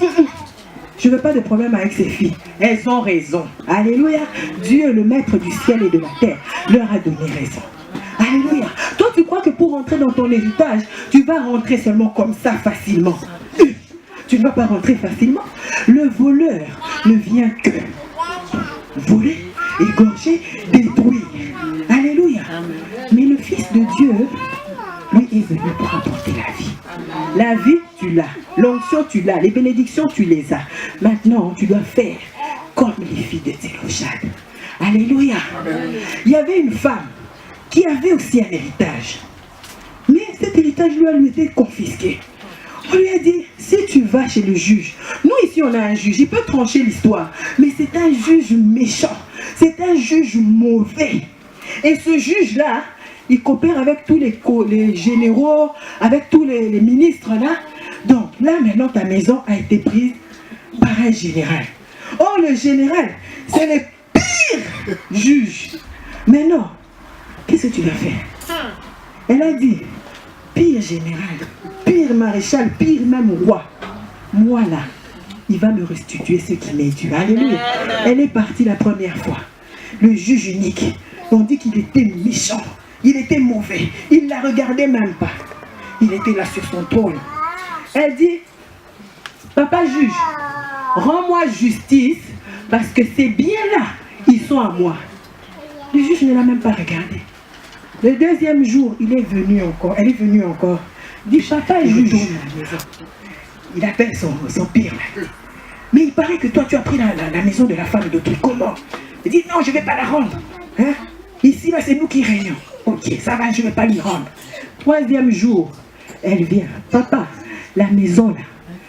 je ne veux pas de problème avec ces filles. Elles ont raison. Alléluia. Dieu, le maître du ciel et de la terre, leur a donné raison. Alléluia. Toi, tu crois que pour rentrer dans ton héritage, tu vas rentrer seulement comme ça facilement. Tu ne vas pas rentrer facilement. Le voleur ne vient que voler, égorger, détruire. Alléluia. Mais le Fils de Dieu, lui, est venu pour apporter la vie. La vie, tu l'as. L'onction, tu l'as. Les bénédictions, tu les as. Maintenant, tu dois faire comme les filles de Télopchad. Alléluia. Il y avait une femme qui avait aussi un héritage. Mais cet héritage lui a été confisqué. On lui a dit, si tu vas chez le juge, nous ici on a un juge, il peut trancher l'histoire, mais c'est un juge méchant, c'est un juge mauvais. Et ce juge-là, il coopère avec tous les généraux, avec tous les ministres là. Donc là maintenant ta maison a été prise par un général. Or le général, c'est le pire juge. Maintenant, qu'est-ce que tu vas faire? Elle a dit, pire général, pire maréchal, pire même roi. Moi là, il va me restituer ce qui m'est dû. Alléluia. Elle est partie la première fois. Le juge unique, on dit qu'il était méchant, il était mauvais, il ne la regardait même pas. Il était là sur son trône. Elle dit, papa juge, rends-moi justice parce que ces biens-là, ils sont à moi. Le juge ne l'a même pas regardé. Le deuxième jour, il est venu encore, elle est venue encore. Il dit, papa juge. Il appelle son pire. Mais il paraît que toi, tu as pris la maison de la femme d'autrui. Comment? Il dit, non, je ne vais pas la rendre. Hein? Ici, là, c'est nous qui régnons. Ok, ça va, je ne vais pas lui rendre. Troisième jour, elle vient. Papa, la maison, là,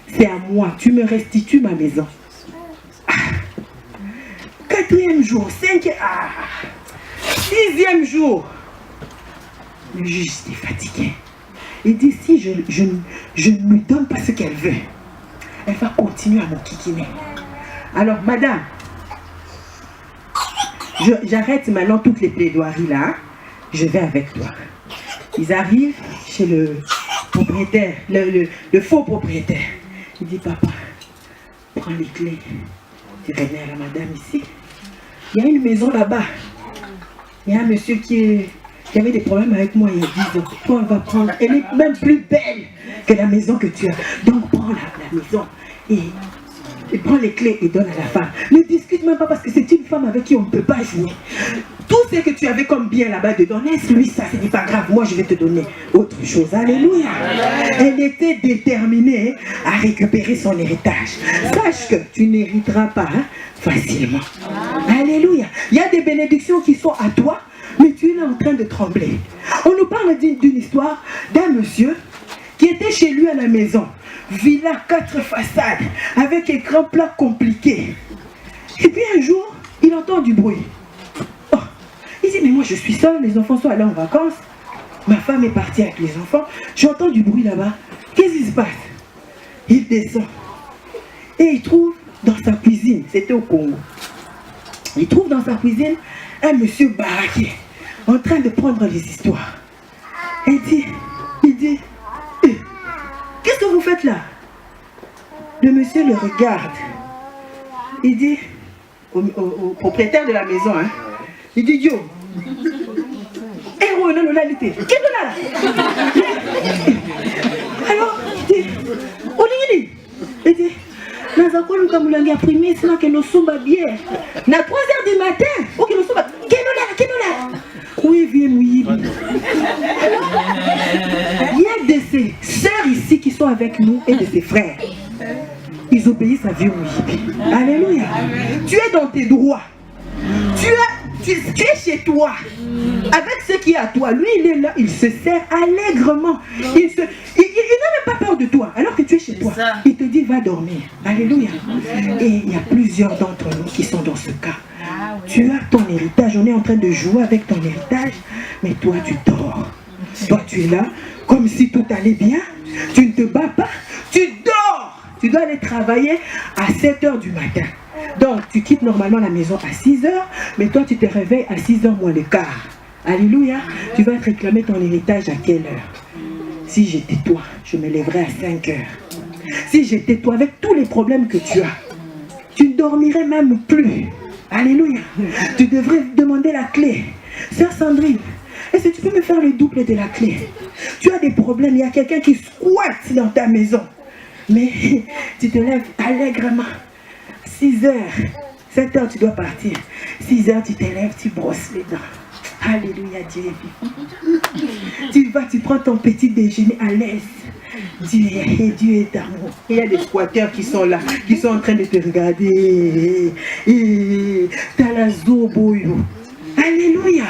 c'est à moi. Tu me restitues ma maison. Ah. Quatrième jour, cinquième... Ah. Sixième jour, le juge était fatigué. Il dit, si je ne lui donne pas ce qu'elle veut, elle va continuer à m'enquiquiner. Alors, madame, j'arrête maintenant toutes les plaidoiries là. Je vais avec toi. Ils arrivent chez le propriétaire, le faux propriétaire. Il dit, papa, prends les clés. Tu reviens à la madame ici. Il y a une maison là-bas. Il y a un monsieur qui avait des problèmes avec moi il y a 10 ans. Toi, on va prendre. Elle est même plus belle que la maison que tu as. Donc, prends la maison et prends les clés et donne à la femme. Ne discute même pas parce que c'est une femme avec qui on ne peut pas jouer. Tout ce que tu avais comme bien là-bas dedans, laisse-lui ça, c'est pas grave, moi je vais te donner autre chose. Alléluia. Elle était déterminée à récupérer son héritage. Sache que tu n'hériteras pas facilement. Alléluia. Il y a des bénédictions qui sont à toi, mais tu es là en train de trembler. On nous parle d'une histoire d'un monsieur qui était chez lui à la maison. Villa 4 façades, avec écran plat compliqué. Et puis un jour, il entend du bruit. Oh, il dit, mais moi je suis seul, les enfants sont allés en vacances. Ma femme est partie avec les enfants. J'entends du bruit là-bas. Qu'est-ce qui se passe? Il descend. Et il trouve dans sa cuisine, c'était au Congo. Il trouve dans sa cuisine un monsieur baraqué, en train de prendre les histoires. Il dit, qu'est-ce que vous faites là? Le monsieur le regarde. Il dit au propriétaire de la maison, hein, il dit, yo, héros, non, lalité. Qu'est-ce que là? Alors, il dit, Olingili. Il dit, Nazakolo Kamoulangi a primé, sinon que nous sommes bien. Na 3h du matin, ok, nous sommes là. Oui, viens, oui. Il y a de ses sœurs ici qui sont avec nous et de ses frères. Ils obéissent à Dieu, oui. Alléluia. Tu es dans tes droits. Tu es chez toi. Avec ce qui est à toi. Lui, il est là, il se sert allègrement. Il n'a même pas peur de toi. Alors que tu es chez toi. Il te dit, va dormir. Alléluia. Et il y a plusieurs d'entre nous qui sont dans ce cas. Tu as ton héritage. On est en train de jouer avec ton héritage. Mais toi, tu dors. Toi, tu es là comme si tout allait bien. Tu ne te bats pas. Tu dors. Tu dois aller travailler à 7h du matin. Donc, tu quittes normalement la maison à 6h, mais toi, tu te réveilles à 6h moins le quart. Alléluia. Tu vas te réclamer ton héritage à quelle heure? Si j'étais toi, je me lèverais à 5h. Si j'étais toi, avec tous les problèmes que tu as, tu ne dormirais même plus. Alléluia. Tu devrais demander la clé. Sœur Sandrine, est-ce que tu peux me faire le double de la clé? Tu as des problèmes, il y a quelqu'un qui squatte dans ta maison. Mais tu te lèves allègrement. 6h, 7h, tu dois partir. 6h, tu te lèves, tu brosses les dents. Alléluia, Dieu est vivant. Tu vas, tu prends ton petit déjeuner à l'aise. Dieu est amour. Il y a des squatteurs qui sont là, qui sont en train de te regarder. T'as la zoboyo. Alléluia.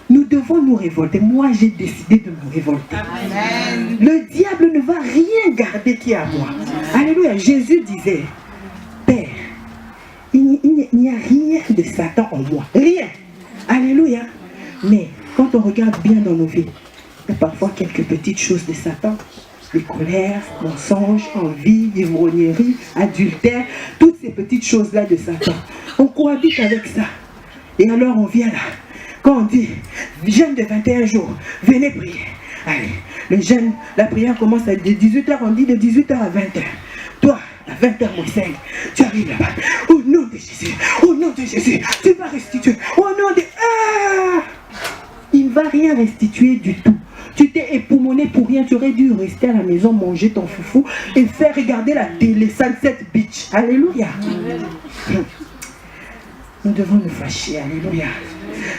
Nous devons nous révolter. Moi, j'ai décidé de me révolter. Amen. Le diable ne va rien garder qui est à moi. Alléluia. Jésus disait, Père, il n'y a rien de Satan en moi. Rien. Alléluia. Mais quand on regarde bien dans nos vies, il y a parfois quelques petites choses de Satan. Les colères, mensonges, envie, ivrognerie, adultère, toutes ces petites choses-là de Satan. On cohabite avec ça. Et alors on vient là. Quand on dit, jeûne de 21 jours, venez prier. Allez, le jeûne, la prière commence à 18h, on dit de 18h à 20h. Toi, à 20h moins 5, tu arrives là-bas. Au nom de Jésus, tu vas restituer. Au nom de... Ah, il ne va rien restituer du tout. Tu t'es époumoné pour rien, tu aurais dû rester à la maison, manger ton foufou et faire regarder la télé, Sunset Beach. Alléluia. Nous devons nous fâcher, alléluia.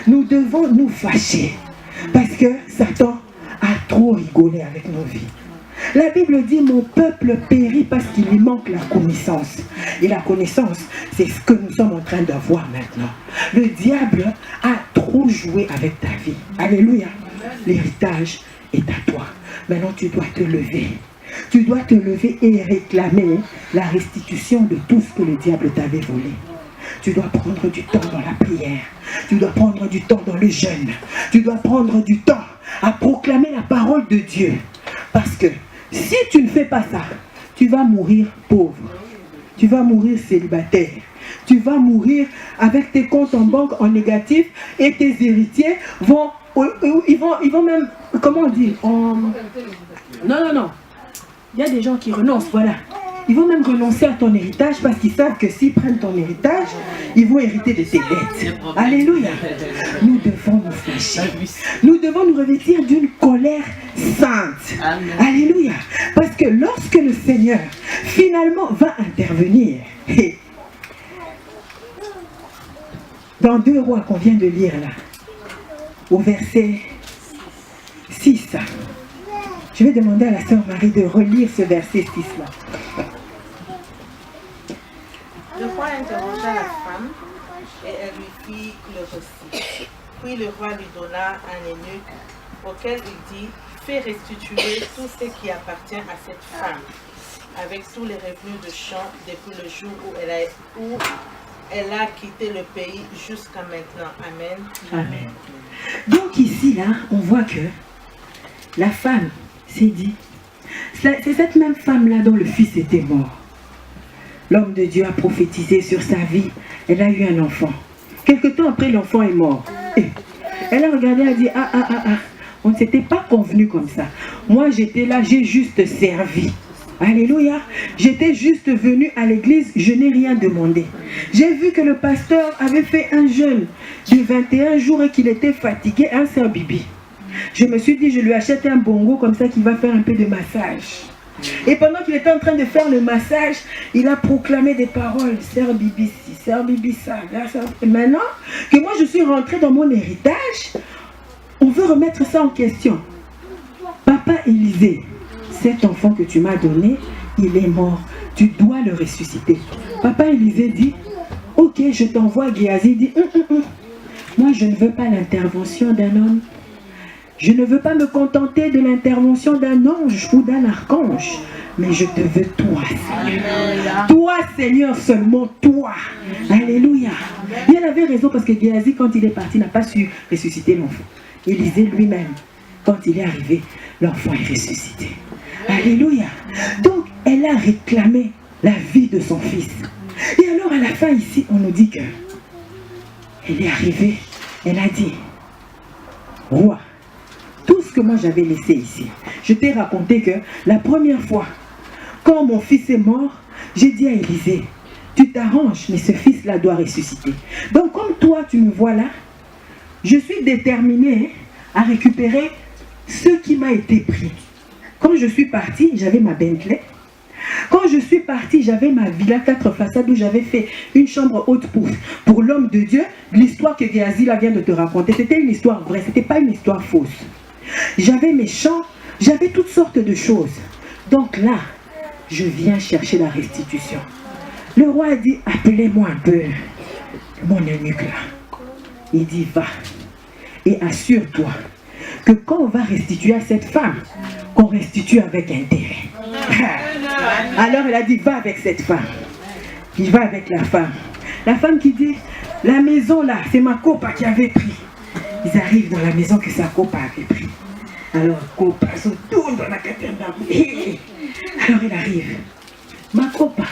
Nous devons nous fâcher parce que Satan a trop rigolé avec nos vies. La Bible dit, mon peuple périt parce qu'il lui manque la connaissance. Et la connaissance, c'est ce que nous sommes en train d'avoir maintenant. Le diable a trop joué avec ta vie. Alléluia. L'héritage est à toi. Maintenant, tu dois te lever. Tu dois te lever et réclamer la restitution de tout ce que le diable t'avait volé. Tu dois prendre du temps dans la prière. Tu dois prendre du temps dans le jeûne. Tu dois prendre du temps à proclamer la parole de Dieu. Parce que si tu ne fais pas ça, tu vas mourir pauvre. Tu vas mourir célibataire. Tu vas mourir avec tes comptes en banque en négatif et tes héritiers vont même, comment on dit, Non, non, non. Il y a des gens qui renoncent, voilà. Ils vont même renoncer à ton héritage parce qu'ils savent que s'ils prennent ton héritage, ils vont hériter de tes dettes. Alléluia. Nous devons nous fléchir. Nous devons nous revêtir d'une colère sainte. Alléluia. Parce que lorsque le Seigneur finalement va intervenir, dans 2 Rois qu'on vient de lire là, au verset 6, je vais demander à la sœur Marie de relire ce verset 6 là. Le roi interrogea la femme et elle lui fit le récit. Puis le roi lui donna un eunuque auquel il dit: fais restituer tout ce qui appartient à cette femme, avec tous les revenus de champ depuis le jour où elle a quitté le pays jusqu'à maintenant. Amen. Amen. Donc ici là, on voit que la femme s'est dit, c'est cette même femme là dont le fils était mort. L'homme de Dieu a prophétisé sur sa vie. Elle a eu un enfant. Quelque temps après, l'enfant est mort. Et elle a regardé, elle a dit, on ne s'était pas convenu comme ça. Moi, j'étais là, j'ai juste servi. Alléluia. J'étais juste venue à l'église, je n'ai rien demandé. J'ai vu que le pasteur avait fait un jeûne de 21 jours et qu'il était fatigué, un sœur Bibi. Je me suis dit, je lui achète un bongo comme ça qu'il va faire un peu de massage. Et pendant qu'il était en train de faire le massage, il a proclamé des paroles. Sœur Bibi ci, sœur Bibi ça. Et maintenant que moi je suis rentrée dans mon héritage, on veut remettre ça en question. Papa Élisée, cet enfant que tu m'as donné, il est mort. Tu dois le ressusciter. Papa Élisée dit, ok, je t'envoie Géasi. Il dit, moi je ne veux pas l'intervention d'un homme. Je ne veux pas me contenter de l'intervention d'un ange ou d'un archange, mais je te veux toi, Seigneur. Toi, Seigneur, seulement toi. Alléluia. Et elle avait raison parce que Géasi, quand il est parti, n'a pas su ressusciter l'enfant. Élisée lui-même, quand il est arrivé, l'enfant est ressuscité. Alléluia. Donc, elle a réclamé la vie de son fils. Et alors, à la fin, ici, on nous dit que elle est arrivée, elle a dit, roi, tout ce que moi j'avais laissé ici. Je t'ai raconté que la première fois, quand mon fils est mort, j'ai dit à Élisée, tu t'arranges, mais ce fils-là doit ressusciter. Donc comme toi, tu me vois là, je suis déterminée à récupérer ce qui m'a été pris. Quand je suis partie, j'avais ma Bentley. Quand je suis partie, j'avais ma villa 4 façades où j'avais fait une chambre haute pour l'homme de Dieu. L'histoire que Géasi vient de te raconter, c'était une histoire vraie, c'était pas une histoire fausse. J'avais mes champs, j'avais toutes sortes de choses. Donc là, je viens chercher la restitution. Le roi a dit, appelez-moi un peu mon eunuque là. Il dit, va et assure-toi que quand on va restituer à cette femme, qu'on restitue avec intérêt. Alors elle a dit, va avec cette femme. Il va avec la femme. La femme qui dit, la maison là, c'est ma copa qui avait pris. Ils arrivent dans la maison que sa copa avait pris. Alors copa se tourne dans la catédrale. Alors il arrive. Ma copa,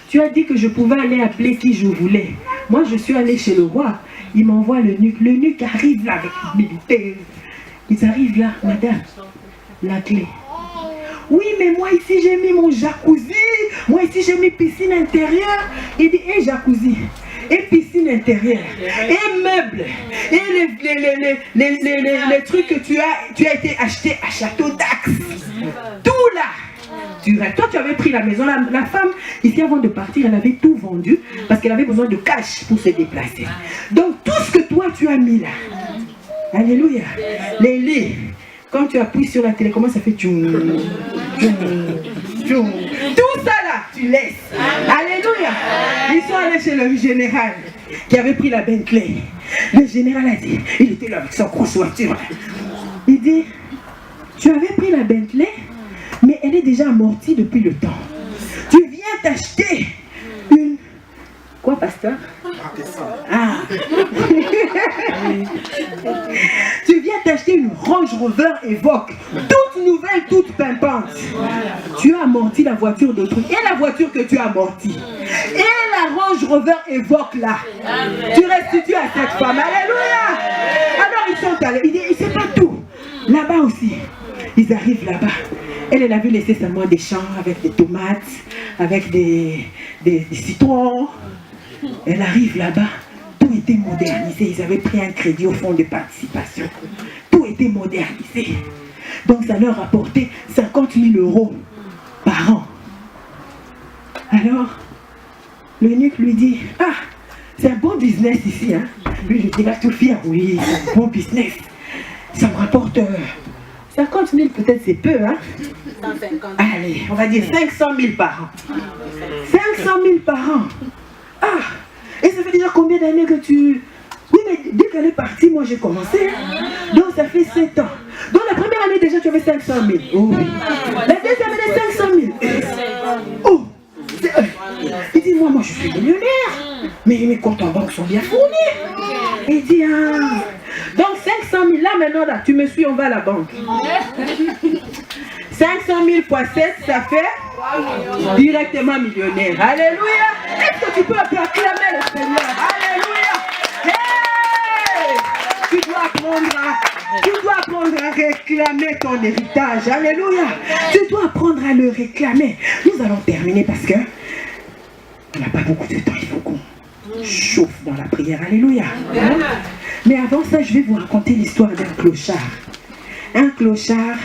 tu as dit que je pouvais aller appeler qui je voulais. Moi je suis allée chez le roi. Il m'envoie l'eunuque. L'eunuque arrive là avec les militaires. Ils arrivent là, madame, la clé. Oui, mais moi ici j'ai mis mon jacuzzi. Moi ici j'ai mis piscine intérieure. Il dit, hé jacuzzi, et piscine intérieure, et meubles, et les trucs que tu as été acheté à Château d'Axe. Tout là. Toi tu avais pris la maison. La femme, ici avant de partir, elle avait tout vendu parce qu'elle avait besoin de cash pour se déplacer. Donc tout ce que toi tu as mis là. Alléluia. Les lits. Quand tu appuies sur la télé, comment ça fait tchoum, tchoum, tchoum. Tout ça là, tu laisses. Alléluia. Ils sont allés chez le général qui avait pris la Bentley. Le général a dit, il était là avec sa grosse voiture. Il dit, tu avais pris la Bentley, mais elle est déjà amortie depuis le temps. Tu viens t'acheter une... Quoi, pasteur? Ah. Tu viens t'acheter une Range Rover Evoque, toute nouvelle, toute pimpante. Tu as amorti la voiture d'autrui. Et la voiture que tu as amortie. Et la Range Rover Evoque là. Tu restitues à cette femme. Alléluia. Alors ils sont allés. Il sait pas tout. Là-bas aussi. Ils arrivent là-bas. Elle avait laissé seulement des champs avec des tomates, avec des citrons. Elle arrive là-bas, tout était modernisé. Ils avaient pris un crédit au fonds de participation. Tout était modernisé. Donc ça leur rapportait 50 000 € par an. Alors, l'eunuque lui dit, ah, c'est un bon business ici. Hein? Lui, je dirais tout fier, oui, c'est un bon business. Ça me rapporte 50 000, peut-être c'est peu. Hein? 150. Allez, on va dire 500 000 par an. 500 000 par an. Ah, et ça fait déjà combien d'années que tu... Oui, mais dès qu'elle est partie, moi j'ai commencé. Donc ça fait 7 ans. Donc la première année déjà, tu avais 500 000. Oh, oui. La deuxième année, 500 000. Oh, il dit, moi je suis millionnaire. Mais mes comptes en banque sont bien fournis. Il dit, ah. Donc 500 000, là maintenant, là, tu me suis, on va à la banque. 500 000 fois 7, ça fait directement millionnaire. Alléluia. Est-ce que tu peux acclamer le Seigneur? Alléluia. Hey! Tu dois apprendre à réclamer ton héritage. Alléluia. Tu dois apprendre à le réclamer. Nous allons terminer parce que on n'a pas beaucoup de temps. Il faut qu'on chauffe dans la prière. Alléluia. Mais avant ça, je vais vous raconter l'histoire d'un clochard. Un clochard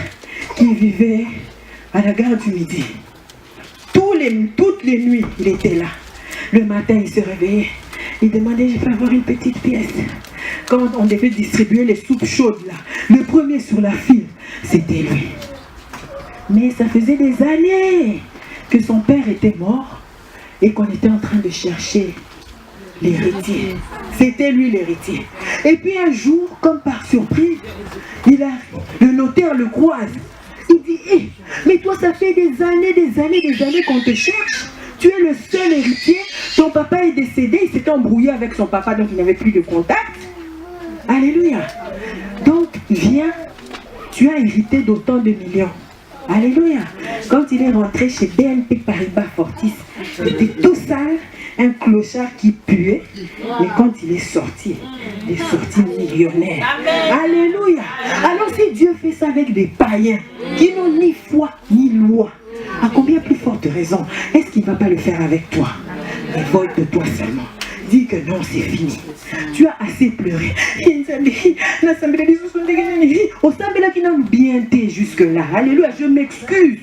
qui vivait à la gare du Midi. Toutes les nuits, il était là. Le matin, il se réveillait. Il demandait, je peux avoir une petite pièce. Quand on devait distribuer les soupes chaudes là, le premier sur la file, c'était lui. Mais ça faisait des années que son père était mort et qu'on était en train de chercher l'héritier. C'était lui l'héritier. Et puis un jour, comme par surprise, le notaire le croise. Il dit, hey, mais toi ça fait des années qu'on te cherche. Tu es le seul héritier. Ton papa est décédé. Il s'était embrouillé avec son papa, donc il n'avait plus de contact. Alléluia. Donc, viens. Tu as hérité d'autant de millions. Alléluia. Quand il est rentré chez BNP Paribas Fortis, il était tout sale, un clochard qui puait. Mais quand il est sorti millionnaire. Alléluia. Alors si Dieu fait ça avec des païens qui n'ont ni foi ni loi, à combien plus forte raison est-ce qu'il ne va pas le faire avec toi? Révolte-toi seulement. Dis que non, c'est fini. Tu as assez pleuré. Jusque-là. Alléluia, je m'excuse.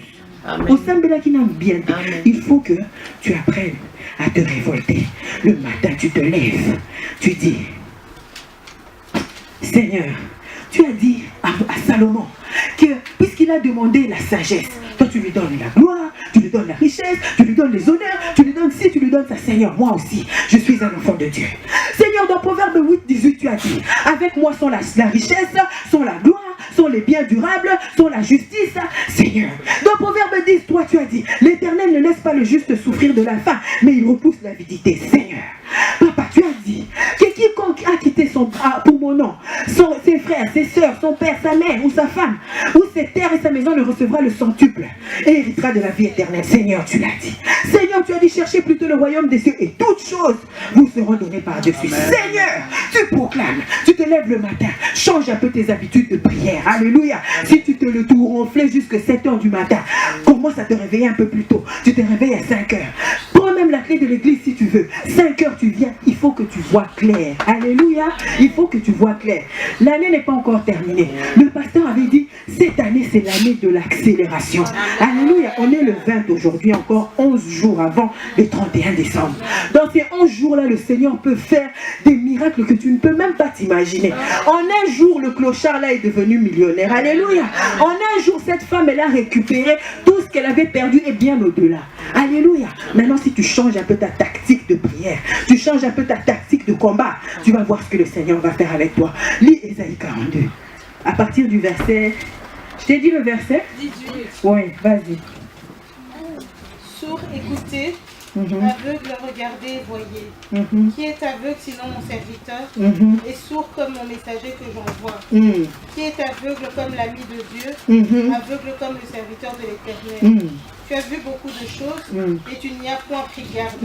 Il faut que tu apprennes à te révolter. Le matin, tu te lèves. Tu dis, Seigneur, tu as dit à Salomon que puisqu'il a demandé la sagesse, toi tu lui donnes la gloire, tu lui donnes la richesse, tu lui donnes les honneurs, tu lui donnes ci, tu lui donnes ça. Seigneur, moi aussi, je suis un enfant de Dieu. Seigneur, dans Proverbe 8, 18, tu as dit, avec moi sont la richesse, sont la gloire, sont les biens durables, sont la justice. Seigneur, dans Proverbe 10, toi tu as dit, l'Éternel ne laisse pas le juste souffrir de la faim, mais il repousse l'avidité. Seigneur, papa, tu as dit que quiconque a quitté pour mon nom, ses frères, ses soeurs, son père, sa mère ou sa femme, ou ses terres et sa maison, le recevra le centuple et héritera de la vie éternelle. Seigneur, tu l'as dit. Seigneur, tu as dit, cherchez plutôt le royaume des cieux et toutes choses vous seront données par-dessus. Seigneur, tu proclames, tu te lèves le matin, change un peu tes habitudes de prière. Alléluia. Si tu te le tout ronflais jusqu'à 7 h du matin, commence à te réveiller un peu plus tôt. Tu te réveilles à 5 h. Prends même la clé de l'église si tu veux. 5 h tu viens, il faut que tu vois clair. Alléluia. Il faut que tu vois clair. L'année n'est pas encore terminée. Le pasteur avait dit, cette année c'est l'année de l'accélération. Alléluia. On est le 20 aujourd'hui, encore 11 jours avant le 31 décembre. Dans ces 11 jours-là, le Seigneur peut faire des miracles que tu ne peux même pas t'imaginer. En un jour, le clochard là est devenu millionnaire. Alléluia. En un jour, cette femme, elle a récupéré tout ce qu'elle avait perdu et bien au-delà. Alléluia. Maintenant, si tu changes un peu ta tactique de prière, tu changes un peu ta tactique de combat, tu vas voir ce que le Seigneur va faire avec toi. Lis Ésaïe 42. À partir du verset... Je t'ai dit le verset 18. Oui, vas-y. Sourd, écoutez. Aveugle, regardez, voyez. Qui est aveugle sinon mon serviteur, et sourd comme mon messager que j'envoie. Qui est aveugle comme l'ami de Dieu, aveugle comme le serviteur de l'Éternel. Tu as vu beaucoup de choses, et tu n'y as point pris garde.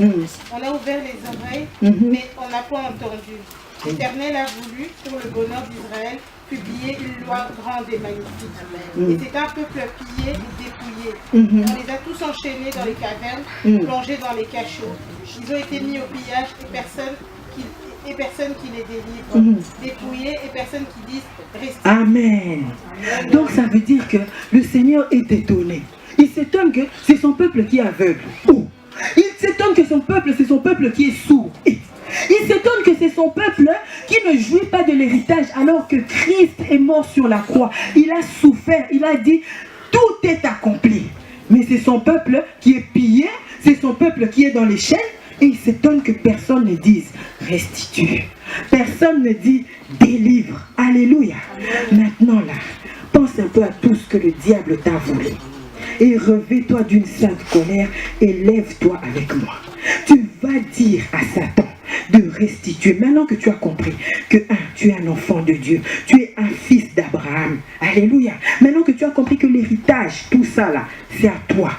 On a ouvert les oreilles, mais on n'a point entendu. L'Éternel a voulu, pour le bonheur d'Israël, publié une loi grande et magnifique. Et c'est un peuple pillé et dépouillé. On les a tous enchaînés dans les cavernes, plongés dans les cachots. Ils ont été mis au pillage et personne qui les délivre. Dépouillés et personne qui disent restez. Amen. Donc ça veut dire que le Seigneur est étonné. Il s'étonne que c'est son peuple qui est aveugle. Oh. Il s'étonne que son peuple, c'est son peuple qui est sourd. Il s'étonne que c'est son peuple qui ne jouit pas de l'héritage alors que Christ est mort sur la croix. Il a souffert, il a dit tout est accompli. Mais c'est son peuple qui est pillé, c'est son peuple qui est dans les chaînes. Et il s'étonne que personne ne dise restitue. Personne ne dit délivre. Alléluia. Maintenant là, pense un peu à tout ce que le diable t'a volé. Et revêt-toi d'une sainte colère et lève-toi avec moi. Tu vas dire à Satan de restituer. Maintenant que tu as compris que tu es un enfant de Dieu, tu es un fils d'Abraham. Alléluia. Maintenant que tu as compris que l'héritage, tout ça là, c'est à toi.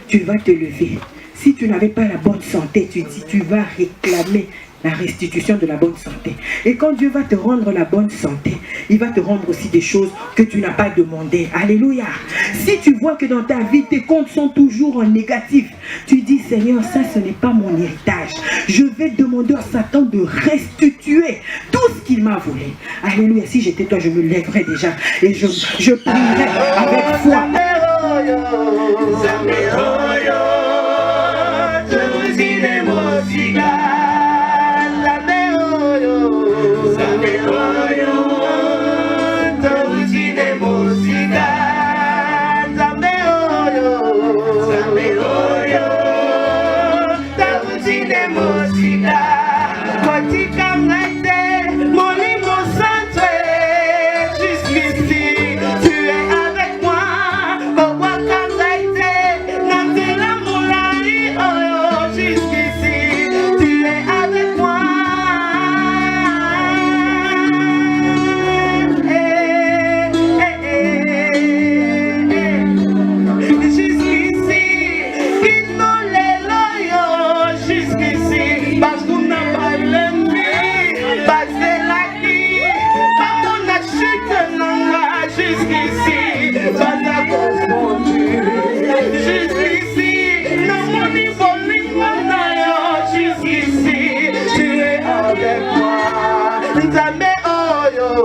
Tu vas te lever. Si tu n'avais pas la bonne santé, tu vas réclamer la restitution de la bonne santé. Et quand Dieu va te rendre la bonne santé, il va te rendre aussi des choses que tu n'as pas demandées. Alléluia. Si tu vois que dans ta vie, tes comptes sont toujours en négatif, tu dis, Seigneur, ça, ce n'est pas mon héritage. Je vais demander à Satan de restituer tout ce qu'il m'a volé. Alléluia. Si j'étais toi, je me lèverais déjà et je prierais avec foi. Nzambe oyo,